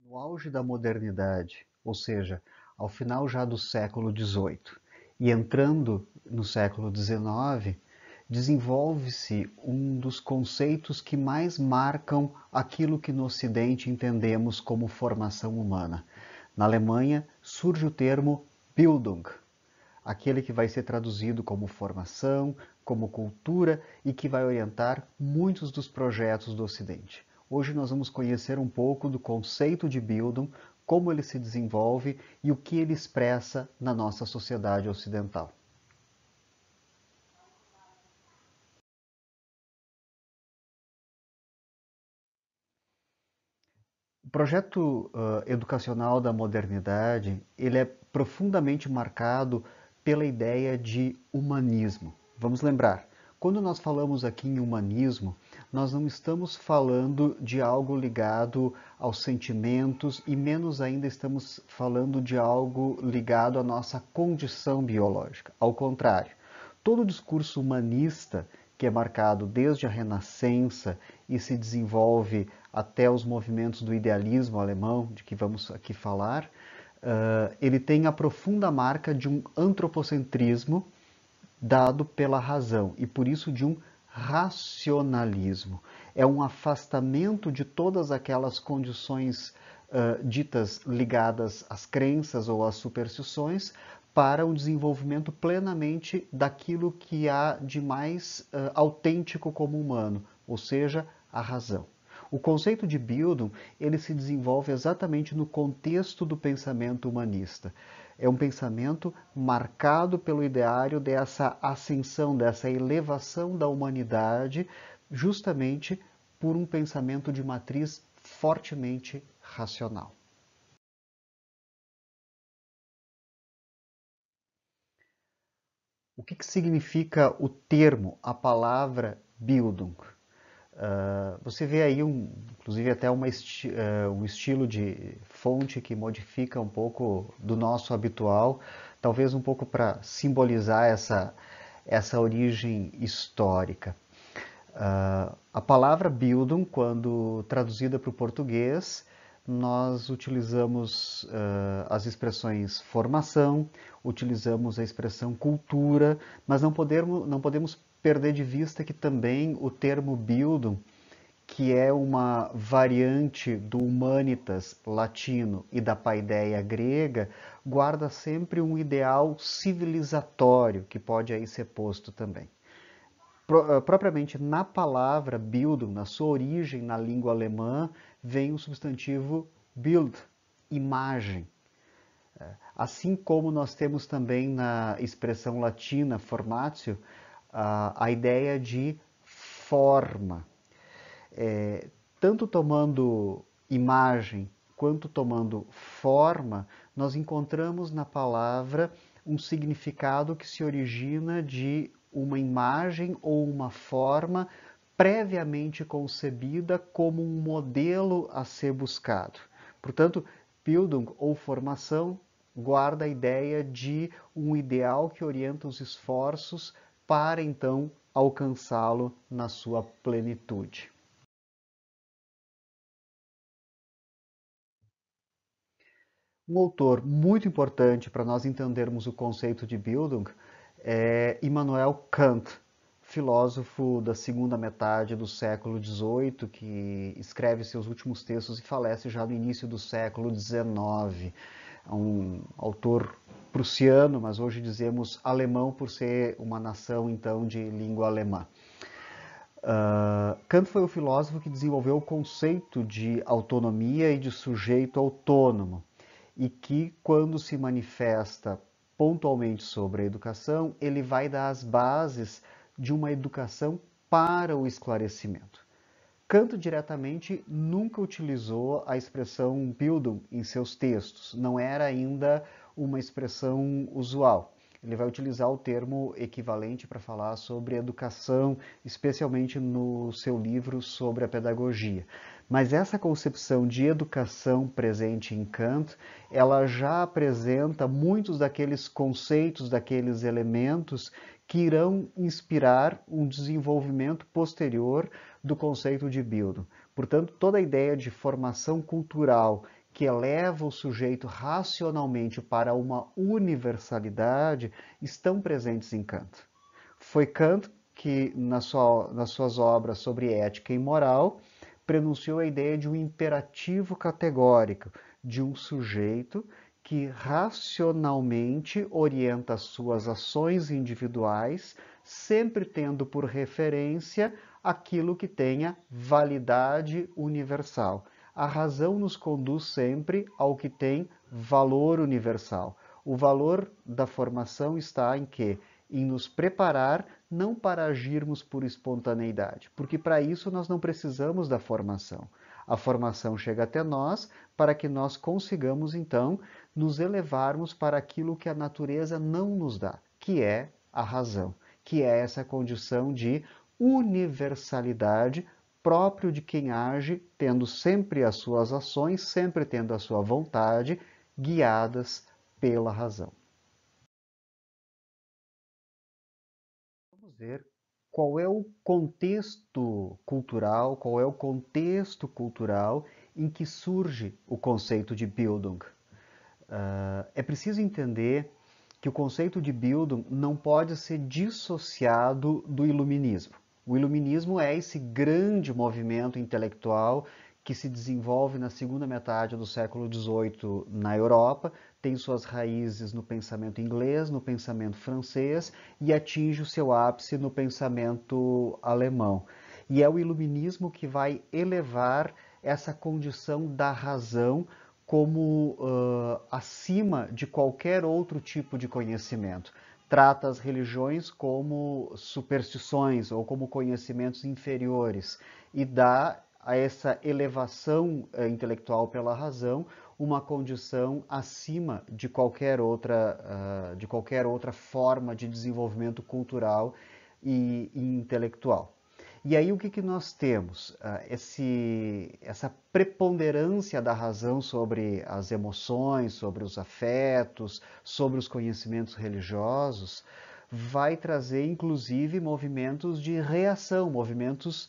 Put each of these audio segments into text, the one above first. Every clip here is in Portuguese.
No auge da modernidade, ou seja, ao final já do século XVIII e entrando no século XIX, desenvolve-se um dos conceitos que mais marcam aquilo que no Ocidente entendemos como formação humana. Na Alemanha surge o termo Bildung, aquele que vai ser traduzido como formação, como cultura e que vai orientar muitos dos projetos do Ocidente. Hoje nós vamos conhecer um pouco do conceito de Bildung, como ele se desenvolve e o que ele expressa na nossa sociedade ocidental. O projeto educacional da modernidade, ele é profundamente marcado pela ideia de humanismo. Vamos lembrar, quando nós falamos aqui em humanismo, nós não estamos falando de algo ligado aos sentimentos e menos ainda estamos falando de algo ligado à nossa condição biológica. Ao contrário, todo o discurso humanista que é marcado desde a Renascença e se desenvolve até os movimentos do idealismo alemão, de que vamos aqui falar, ele tem a profunda marca de um antropocentrismo dado pela razão e por isso de um racionalismo. É um afastamento de todas aquelas condições ditas ligadas às crenças ou às superstições para um desenvolvimento plenamente daquilo que há de mais autêntico como humano, ou seja, a razão. O conceito de Bildung, ele se desenvolve exatamente no contexto do pensamento humanista. É um pensamento marcado pelo ideário dessa ascensão, dessa elevação da humanidade, justamente por um pensamento de matriz fortemente racional. O que significa o termo, a palavra Bildung? Você vê aí, inclusive, até um estilo de fonte que modifica um pouco do nosso habitual, talvez um pouco para simbolizar essa origem histórica. A palavra Bildung, quando traduzida para o português, nós utilizamos as expressões formação, utilizamos a expressão cultura, mas não podemos perder de vista que também o termo Bildung, que é uma variante do humanitas latino e da paideia grega, guarda sempre um ideal civilizatório que pode aí ser posto também. Propriamente na palavra Bildung, na sua origem na língua alemã, vem o substantivo Bild, imagem. Assim como nós temos também na expressão latina formatio a ideia de forma. Tanto tomando imagem quanto tomando forma, nós encontramos na palavra um significado que se origina de uma imagem ou uma forma previamente concebida como um modelo a ser buscado. Portanto, Bildung ou formação guarda a ideia de um ideal que orienta os esforços para então alcançá-lo na sua plenitude. Um autor muito importante para nós entendermos o conceito de Bildung é Immanuel Kant, filósofo da segunda metade do século XVIII, que escreve seus últimos textos e falece já no início do século XIX. É um autor prussiano, mas hoje dizemos alemão por ser uma nação então de língua alemã. Kant foi o filósofo que desenvolveu o conceito de autonomia e de sujeito autônomo e que, quando se manifesta pontualmente sobre a educação, ele vai dar as bases de uma educação para o esclarecimento. Kant diretamente nunca utilizou a expressão Bildung em seus textos, não era ainda uma expressão usual. Ele vai utilizar o termo equivalente para falar sobre educação, especialmente no seu livro sobre a pedagogia. Mas essa concepção de educação presente em Kant, ela já apresenta muitos daqueles conceitos, daqueles elementos que irão inspirar um desenvolvimento posterior do conceito de Bildung. Portanto, toda a ideia de formação cultural que eleva o sujeito racionalmente para uma universalidade, estão presentes em Kant. Foi Kant que, nas suas obras sobre ética e moral, prenunciou a ideia de um imperativo categórico, de um sujeito que racionalmente orienta as suas ações individuais, sempre tendo por referência aquilo que tenha validade universal. A razão nos conduz sempre ao que tem valor universal. O valor da formação está em quê? Em nos preparar não para agirmos por espontaneidade, porque para isso nós não precisamos da formação. A formação chega até nós para que nós consigamos, então, nos elevarmos para aquilo que a natureza não nos dá, que é a razão, que é essa condição de universalidade próprio de quem age, tendo sempre as suas ações, sempre tendo a sua vontade, guiadas pela razão. Vamos ver qual é o contexto cultural, qual é o contexto cultural em que surge o conceito de Bildung. É preciso entender que o conceito de Bildung não pode ser dissociado do iluminismo. O iluminismo é esse grande movimento intelectual que se desenvolve na segunda metade do século XVIII na Europa, tem suas raízes no pensamento inglês, no pensamento francês e atinge o seu ápice no pensamento alemão. E é o iluminismo que vai elevar essa condição da razão como acima de qualquer outro tipo de conhecimento. Trata as religiões como superstições ou como conhecimentos inferiores e dá a essa elevação intelectual pela razão uma condição acima de qualquer outra forma de desenvolvimento cultural e intelectual. E aí o que nós temos? Essa preponderância da razão sobre as emoções, sobre os afetos, sobre os conhecimentos religiosos, vai trazer inclusive movimentos de reação, movimentos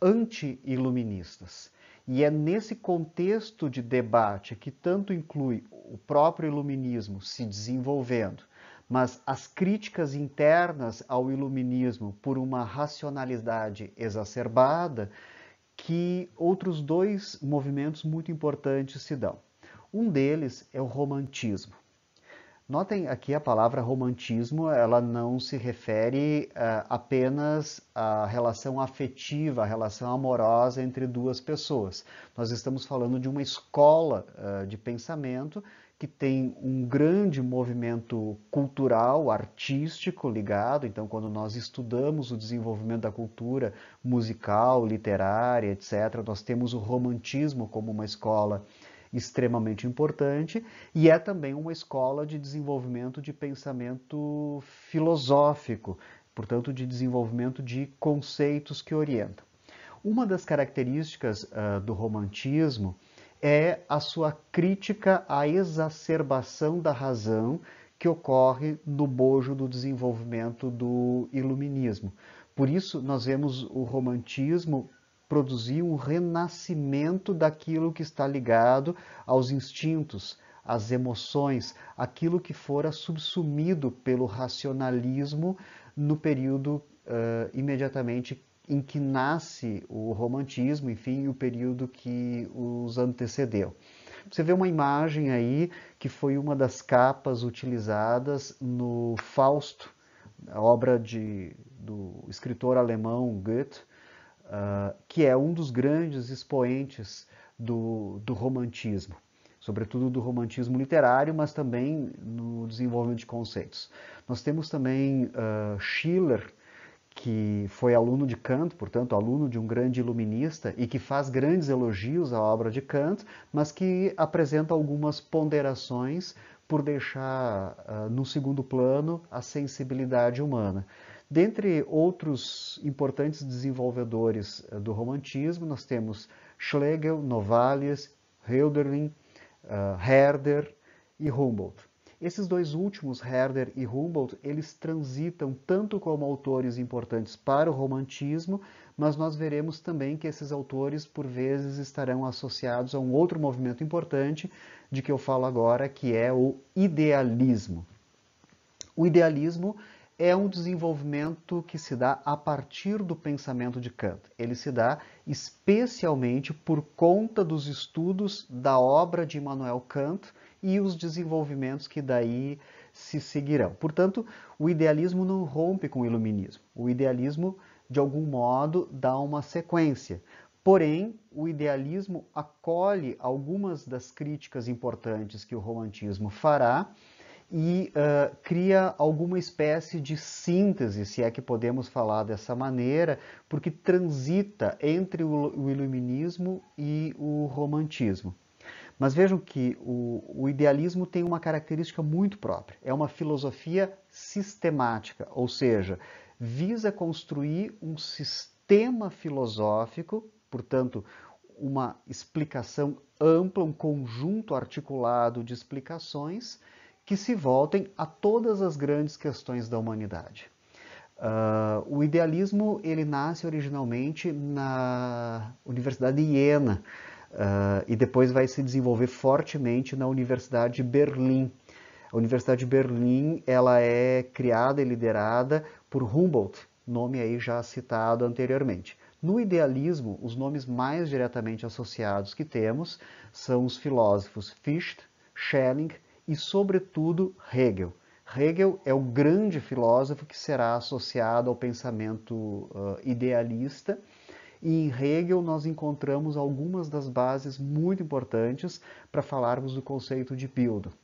anti-iluministas. E é nesse contexto de debate que tanto inclui o próprio iluminismo se desenvolvendo, mas as críticas internas ao iluminismo por uma racionalidade exacerbada, que outros dois movimentos muito importantes se dão. Um deles é o romantismo. Notem aqui a palavra romantismo, ela não se refere apenas à relação afetiva, à relação amorosa entre duas pessoas. Nós estamos falando de uma escola de pensamento que tem um grande movimento cultural, artístico ligado. Então, quando nós estudamos o desenvolvimento da cultura musical, literária, etc., nós temos o romantismo como uma escola extremamente importante e é também uma escola de desenvolvimento de pensamento filosófico, portanto, de desenvolvimento de conceitos que orientam. Uma das características do romantismo é a sua crítica à exacerbação da razão que ocorre no bojo do desenvolvimento do iluminismo. Por isso, nós vemos o romantismo produzir um renascimento daquilo que está ligado aos instintos, às emoções, aquilo que fora subsumido pelo racionalismo no período imediatamente em que nasce o romantismo, enfim, o período que os antecedeu. Você vê uma imagem aí que foi uma das capas utilizadas no Fausto, a obra do escritor alemão Goethe, que é um dos grandes expoentes do romantismo, sobretudo do romantismo literário, mas também no desenvolvimento de conceitos. Nós temos também Schiller, que foi aluno de Kant, portanto, aluno de um grande iluminista e que faz grandes elogios à obra de Kant, mas que apresenta algumas ponderações por deixar no segundo plano a sensibilidade humana. Dentre outros importantes desenvolvedores do romantismo, nós temos Schlegel, Novalis, Hölderlin, Herder e Humboldt. Esses dois últimos, Herder e Humboldt, eles transitam tanto como autores importantes para o romantismo, mas nós veremos também que esses autores, por vezes, estarão associados a um outro movimento importante, de que eu falo agora, que é o idealismo. O idealismo é um desenvolvimento que se dá a partir do pensamento de Kant. Ele se dá especialmente por conta dos estudos da obra de Immanuel Kant e os desenvolvimentos que daí se seguirão. Portanto, o idealismo não rompe com o iluminismo. O idealismo, de algum modo, dá uma sequência. Porém, o idealismo acolhe algumas das críticas importantes que o romantismo fará e cria alguma espécie de síntese, se é que podemos falar dessa maneira, porque transita entre o iluminismo e o romantismo. Mas vejam que o idealismo tem uma característica muito própria. É uma filosofia sistemática, ou seja, visa construir um sistema filosófico, portanto, uma explicação ampla, um conjunto articulado de explicações que se voltem a todas as grandes questões da humanidade. O idealismo ele nasce originalmente na Universidade de Iena e depois vai se desenvolver fortemente na Universidade de Berlim. A Universidade de Berlim ela é criada e liderada por Humboldt, nome aí já citado anteriormente. No idealismo, os nomes mais diretamente associados que temos são os filósofos Fichte, Schelling e, sobretudo, Hegel. Hegel é o grande filósofo que será associado ao pensamento idealista, e em Hegel nós encontramos algumas das bases muito importantes para falarmos do conceito de Bildung.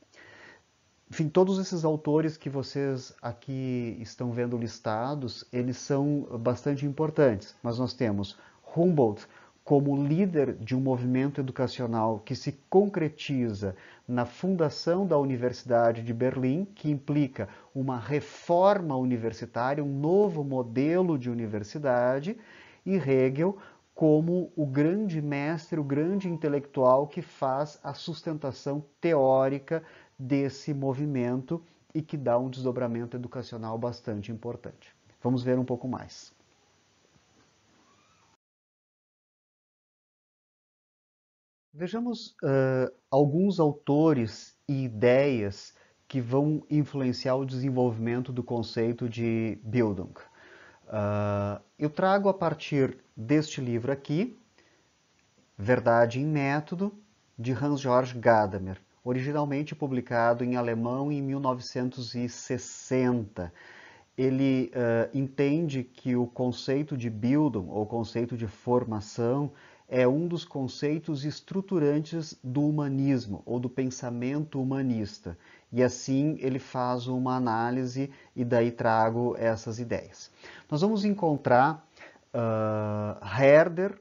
Enfim, todos esses autores que vocês aqui estão vendo listados, eles são bastante importantes, mas nós temos Humboldt como líder de um movimento educacional que se concretiza na fundação da Universidade de Berlim, que implica uma reforma universitária, um novo modelo de universidade, e Hegel como o grande mestre, o grande intelectual que faz a sustentação teórica desse movimento e que dá um desdobramento educacional bastante importante. Vamos ver um pouco mais. Vejamos alguns autores e ideias que vão influenciar o desenvolvimento do conceito de Bildung. Eu trago a partir deste livro aqui, Verdade em Método, de Hans-Georg Gadamer, originalmente publicado em alemão em 1960. Ele entende que o conceito de Bildung, ou conceito de formação, é um dos conceitos estruturantes do humanismo, ou do pensamento humanista. E assim ele faz uma análise e daí trago essas ideias. Nós vamos encontrar Herder,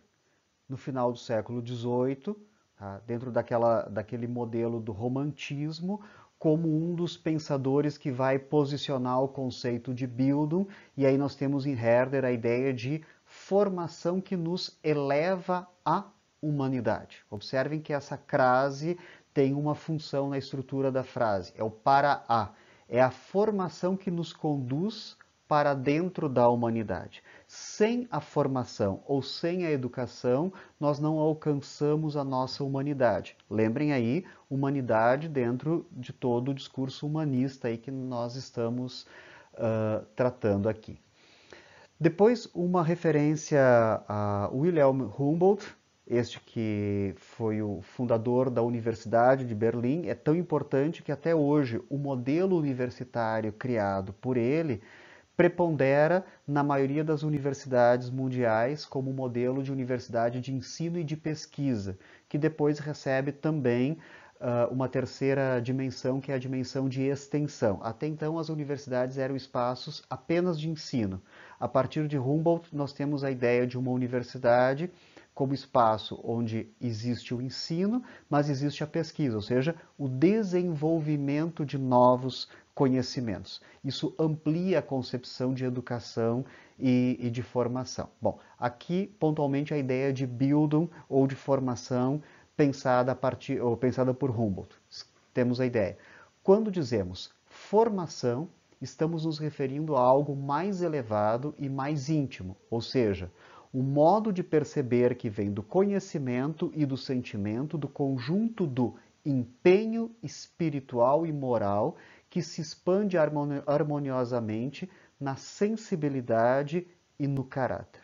no final do século XVIII, tá? Dentro daquele modelo do romantismo, como um dos pensadores que vai posicionar o conceito de Bildung, e aí nós temos em Herder a ideia de formação que nos eleva à humanidade. Observem que essa crase tem uma função na estrutura da frase, é o para a, é a formação que nos conduz para dentro da humanidade. Sem a formação ou sem a educação, nós não alcançamos a nossa humanidade. Lembrem aí, humanidade dentro de todo o discurso humanista aí que nós estamos tratando aqui. Depois, uma referência a Wilhelm Humboldt, este que foi o fundador da Universidade de Berlim, é tão importante que até hoje o modelo universitário criado por ele prepondera na maioria das universidades mundiais como modelo de universidade de ensino e de pesquisa, que depois recebe também uma terceira dimensão, que é a dimensão de extensão. Até então, as universidades eram espaços apenas de ensino. A partir de Humboldt, nós temos a ideia de uma universidade como espaço onde existe o ensino, mas existe a pesquisa, ou seja, o desenvolvimento de novos conhecimentos. Isso amplia a concepção de educação e de formação. Bom, aqui pontualmente a ideia de Bildung ou de formação pensada por Humboldt. Temos a ideia. Quando dizemos formação, estamos nos referindo a algo mais elevado e mais íntimo, ou seja, o modo de perceber que vem do conhecimento e do sentimento, do conjunto do empenho espiritual e moral que se expande harmoniosamente na sensibilidade e no caráter.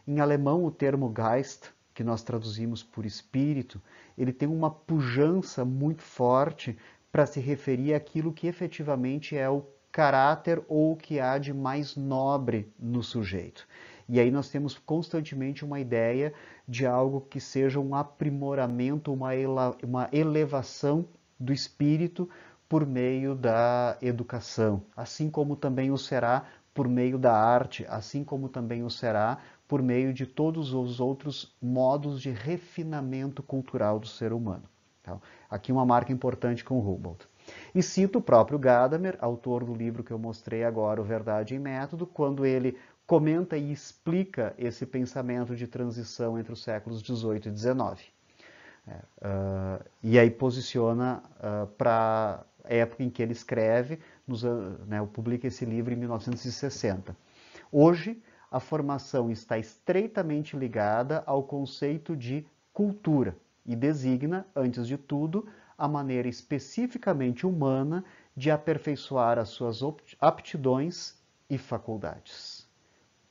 Em alemão, o termo Geist, que nós traduzimos por espírito, ele tem uma pujança muito forte para se referir àquilo que efetivamente é o caráter ou o que há de mais nobre no sujeito. E aí nós temos constantemente uma ideia de algo que seja um aprimoramento, uma elevação do espírito por meio da educação, assim como também o será por meio da arte, assim como também o será por meio de todos os outros modos de refinamento cultural do ser humano. Então, aqui uma marca importante com Humboldt. E cito o próprio Gadamer, autor do livro que eu mostrei agora, O Verdade em Método, quando ele comenta e explica esse pensamento de transição entre os séculos XVIII e XIX. E aí posiciona para a época em que ele escreve, publica esse livro em 1960. Hoje, a formação está estreitamente ligada ao conceito de cultura e designa, antes de tudo, a maneira especificamente humana de aperfeiçoar as suas aptidões e faculdades.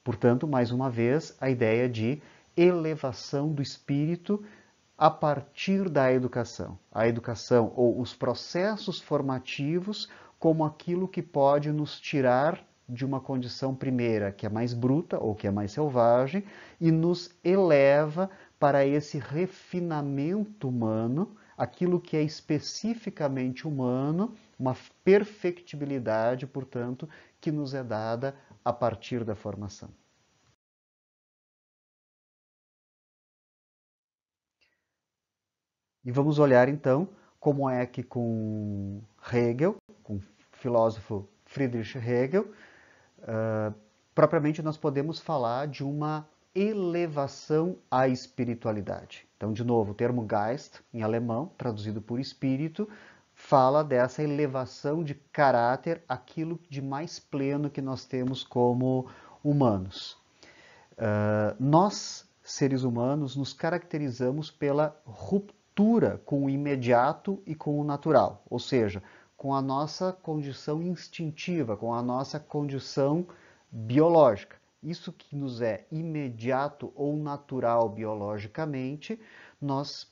Portanto, mais uma vez, a ideia de elevação do espírito a partir da educação. A educação ou os processos formativos como aquilo que pode nos tirar de uma condição primeira, que é mais bruta ou que é mais selvagem, e nos eleva para esse refinamento humano, aquilo que é especificamente humano, uma perfectibilidade, portanto, que nos é dada a partir da formação. E vamos olhar então como é que com Hegel, com o filósofo Friedrich Hegel, propriamente nós podemos falar de uma elevação à espiritualidade. Então, de novo, o termo Geist, em alemão, traduzido por espírito, fala dessa elevação de caráter, aquilo de mais pleno que nós temos como humanos. Nós, seres humanos, nos caracterizamos pela ruptura com o imediato e com o natural, ou seja, com a nossa condição instintiva, com a nossa condição biológica. Isso que nos é imediato ou natural biologicamente, nós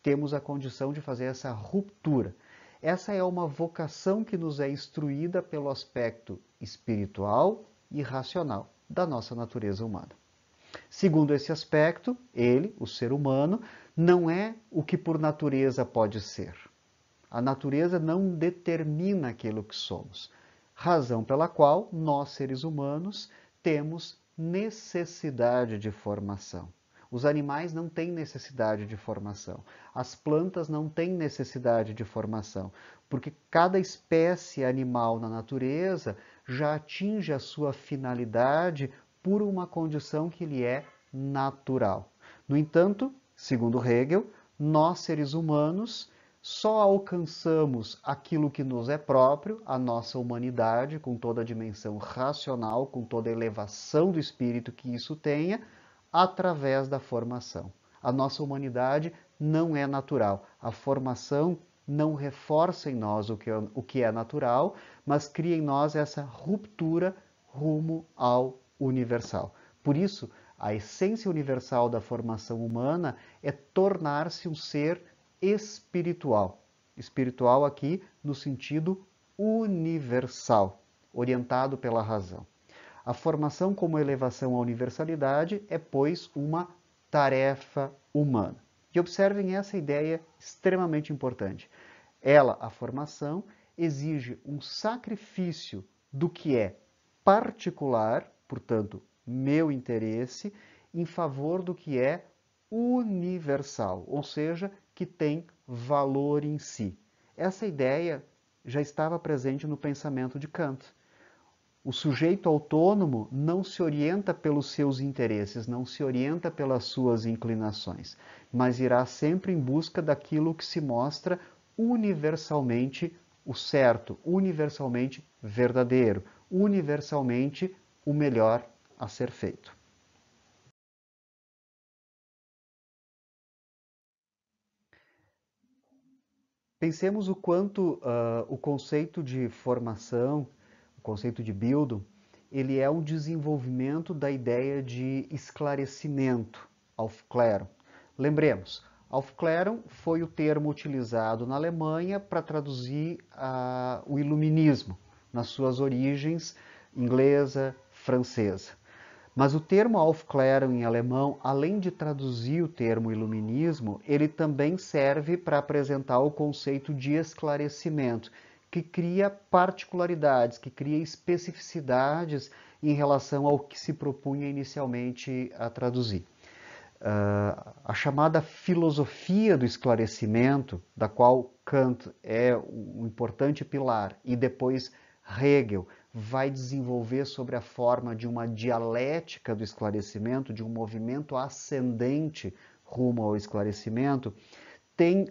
temos a condição de fazer essa ruptura. Essa é uma vocação que nos é instruída pelo aspecto espiritual e racional da nossa natureza humana. Segundo esse aspecto, ele, o ser humano, não é o que por natureza pode ser. A natureza não determina aquilo que somos, razão pela qual nós, seres humanos, temos necessidade de formação. Os animais não têm necessidade de formação. As plantas não têm necessidade de formação, porque cada espécie animal na natureza já atinge a sua finalidade por uma condição que lhe é natural. No entanto, segundo Hegel, nós, seres humanos, só alcançamos aquilo que nos é próprio, a nossa humanidade, com toda a dimensão racional, com toda a elevação do espírito que isso tenha, através da formação. A nossa humanidade não é natural. A formação não reforça em nós o que é natural, mas cria em nós essa ruptura rumo ao universal. Por isso, a essência universal da formação humana é tornar-se um ser espiritual. Espiritual aqui no sentido universal, orientado pela razão. A formação como elevação à universalidade é, pois, uma tarefa humana. E observem essa ideia extremamente importante. Ela, a formação, exige um sacrifício do que é particular, portanto, meu interesse, em favor do que é universal, ou seja, que tem valor em si. Essa ideia já estava presente no pensamento de Kant. O sujeito autônomo não se orienta pelos seus interesses, não se orienta pelas suas inclinações, mas irá sempre em busca daquilo que se mostra universalmente o certo, universalmente verdadeiro, universalmente o melhor a ser feito. Pensemos o quanto o conceito de formação, o conceito de Bildung, ele é um desenvolvimento da ideia de esclarecimento, Aufklärung. Lembremos, Aufklärung foi o termo utilizado na Alemanha para traduzir o iluminismo, nas suas origens inglesa, francesa. Mas o termo Aufklärung em alemão, além de traduzir o termo iluminismo, ele também serve para apresentar o conceito de esclarecimento, que cria particularidades, que cria especificidades em relação ao que se propunha inicialmente a traduzir. A chamada filosofia do esclarecimento, da qual Kant é um importante pilar, e depois Hegel vai desenvolver sobre a forma de uma dialética do esclarecimento, de um movimento ascendente rumo ao esclarecimento, tem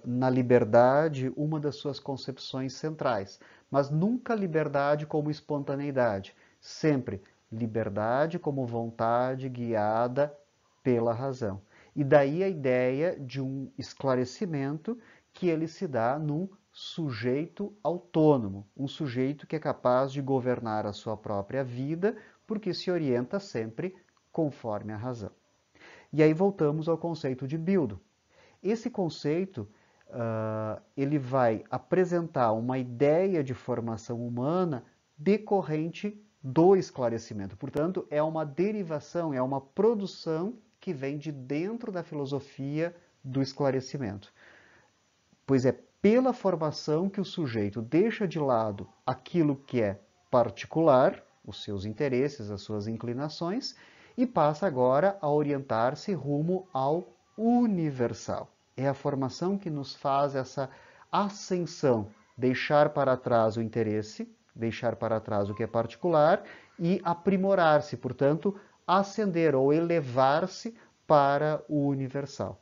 na liberdade uma das suas concepções centrais, mas nunca liberdade como espontaneidade, sempre liberdade como vontade guiada pela razão. E daí a ideia de um esclarecimento que ele se dá num sujeito autônomo, um sujeito que é capaz de governar a sua própria vida, porque se orienta sempre conforme a razão. E aí voltamos ao conceito de Bildung. Esse conceito ele vai apresentar uma ideia de formação humana decorrente do esclarecimento. Portanto, é uma derivação, é uma produção que vem de dentro da filosofia do esclarecimento. Pois é pela formação que o sujeito deixa de lado aquilo que é particular, os seus interesses, as suas inclinações, e passa agora a orientar-se rumo ao universal. É a formação que nos faz essa ascensão, deixar para trás o interesse, deixar para trás o que é particular e aprimorar-se, portanto, ascender ou elevar-se para o universal.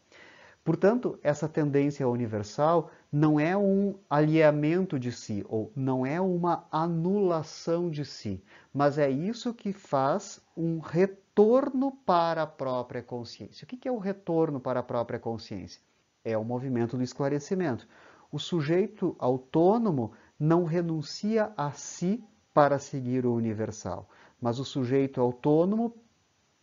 Portanto, essa tendência universal não é um alheamento de si, ou não é uma anulação de si, mas é isso que faz um retorno para a própria consciência. O que é o retorno para a própria consciência? É o movimento do esclarecimento. O sujeito autônomo não renuncia a si para seguir o universal, mas o sujeito autônomo,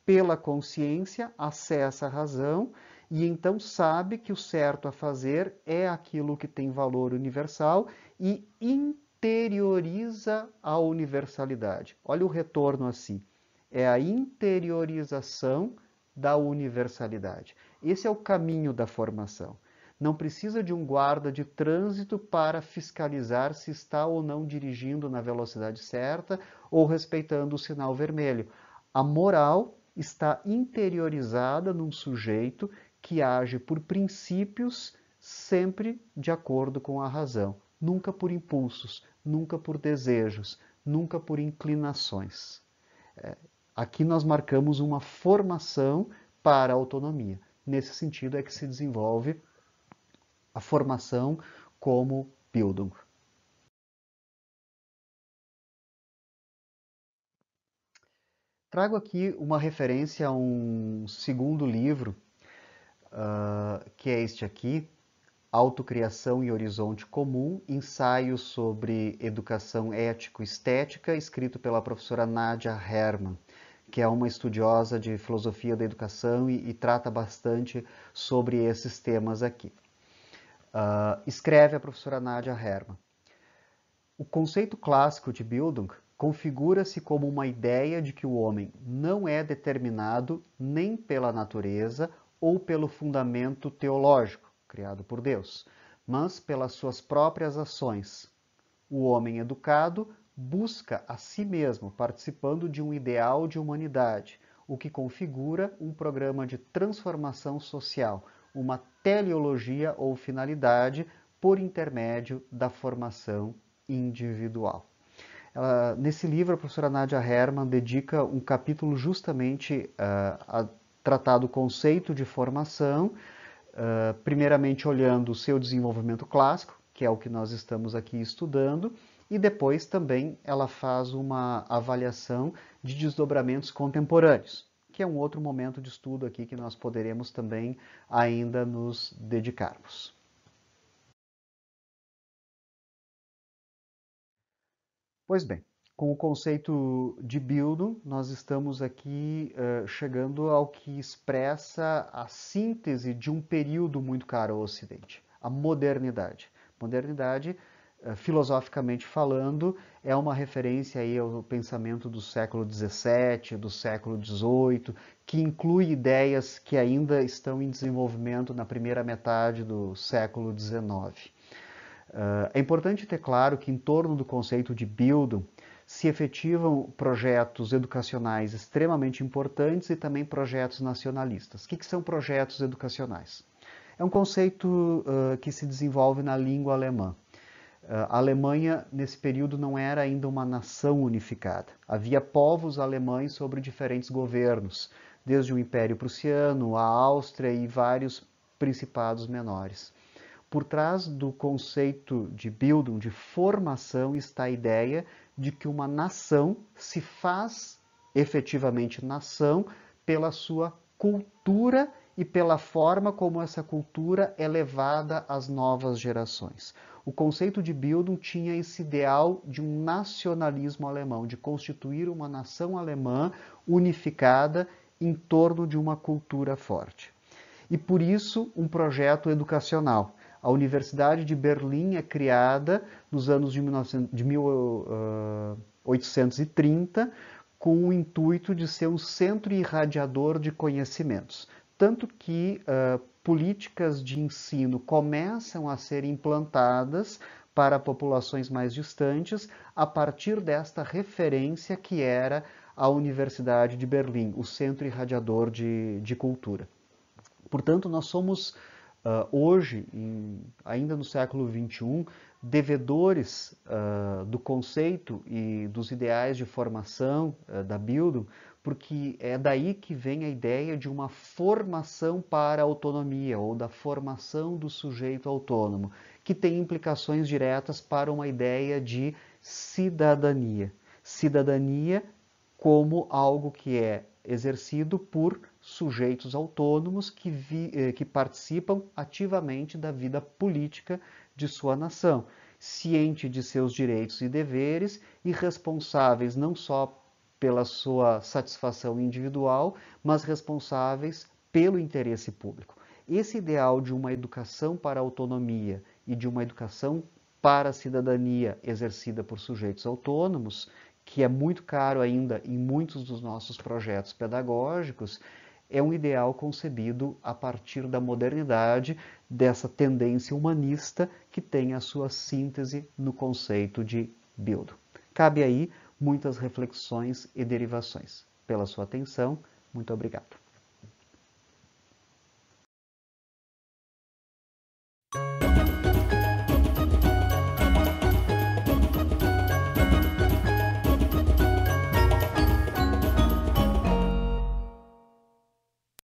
pela consciência, acessa a razão e então sabe que o certo a fazer é aquilo que tem valor universal e interioriza a universalidade. Olha o retorno a si. É a interiorização da universalidade. Esse é o caminho da formação. Não precisa de um guarda de trânsito para fiscalizar se está ou não dirigindo na velocidade certa ou respeitando o sinal vermelho. A moral está interiorizada num sujeito que age por princípios sempre de acordo com a razão, nunca por impulsos, nunca por desejos, nunca por inclinações. Aqui nós marcamos uma formação para a autonomia. Nesse sentido é que se desenvolve a formação como Bildung. Trago aqui uma referência a um segundo livro, que é este aqui, Autocriação e Horizonte Comum, ensaio sobre educação ético-estética, escrito pela professora Nadia Hermann, que é uma estudiosa de filosofia da educação e trata bastante sobre esses temas aqui. Escreve a professora Nadia Hermann. O conceito clássico de Bildung configura-se como uma ideia de que o homem não é determinado nem pela natureza ou pelo fundamento teológico, criado por Deus, mas pelas suas próprias ações. O homem educado busca a si mesmo, participando de um ideal de humanidade, o que configura um programa de transformação social, uma teleologia ou finalidade por intermédio da formação individual. Nesse livro, a professora Nadia Hermann dedica um capítulo justamente a tratar do conceito de formação, primeiramente olhando o seu desenvolvimento clássico, que é o que nós estamos aqui estudando, e depois também ela faz uma avaliação de desdobramentos contemporâneos, que é um outro momento de estudo aqui que nós poderemos também ainda nos dedicarmos. Pois bem, com o conceito de Bildung, nós estamos aqui chegando ao que expressa a síntese de um período muito caro ao Ocidente, a modernidade. Modernidade, filosoficamente falando, é uma referência aí ao pensamento do século XVII, do século XVIII, que inclui ideias que ainda estão em desenvolvimento na primeira metade do século XIX. É importante ter claro que em torno do conceito de Bildung se efetivam projetos educacionais extremamente importantes e também projetos nacionalistas. O que são projetos educacionais? É um conceito que se desenvolve na língua alemã. A Alemanha, nesse período, não era ainda uma nação unificada. Havia povos alemães sobre diferentes governos, desde o Império Prussiano, a Áustria e vários principados menores. Por trás do conceito de Bildung, de formação, está a ideia de que uma nação se faz efetivamente nação pela sua cultura e pela forma como essa cultura é levada às novas gerações. O conceito de Bildung tinha esse ideal de um nacionalismo alemão, de constituir uma nação alemã unificada em torno de uma cultura forte. E por isso, um projeto educacional. A Universidade de Berlim é criada nos anos de 1830 com o intuito de ser um centro irradiador de conhecimentos. Tanto que políticas de ensino começam a ser implantadas para populações mais distantes a partir desta referência que era a Universidade de Berlim, o centro irradiador de cultura. Portanto, nós somos hoje, ainda no século XXI, devedores do conceito e dos ideais de formação da Bildung, porque é daí que vem a ideia de uma formação para a autonomia, ou da formação do sujeito autônomo, que tem implicações diretas para uma ideia de cidadania. Cidadania como algo que é exercido por sujeitos autônomos que participam ativamente da vida política de sua nação, ciente de seus direitos e deveres e responsáveis não só pela sua satisfação individual, mas responsáveis pelo interesse público. Esse ideal de uma educação para a autonomia e de uma educação para a cidadania exercida por sujeitos autônomos, que é muito caro ainda em muitos dos nossos projetos pedagógicos, é um ideal concebido a partir da modernidade, dessa tendência humanista que tem a sua síntese no conceito de Bildung. Cabe aí muitas reflexões e derivações. Pela sua atenção, muito obrigado.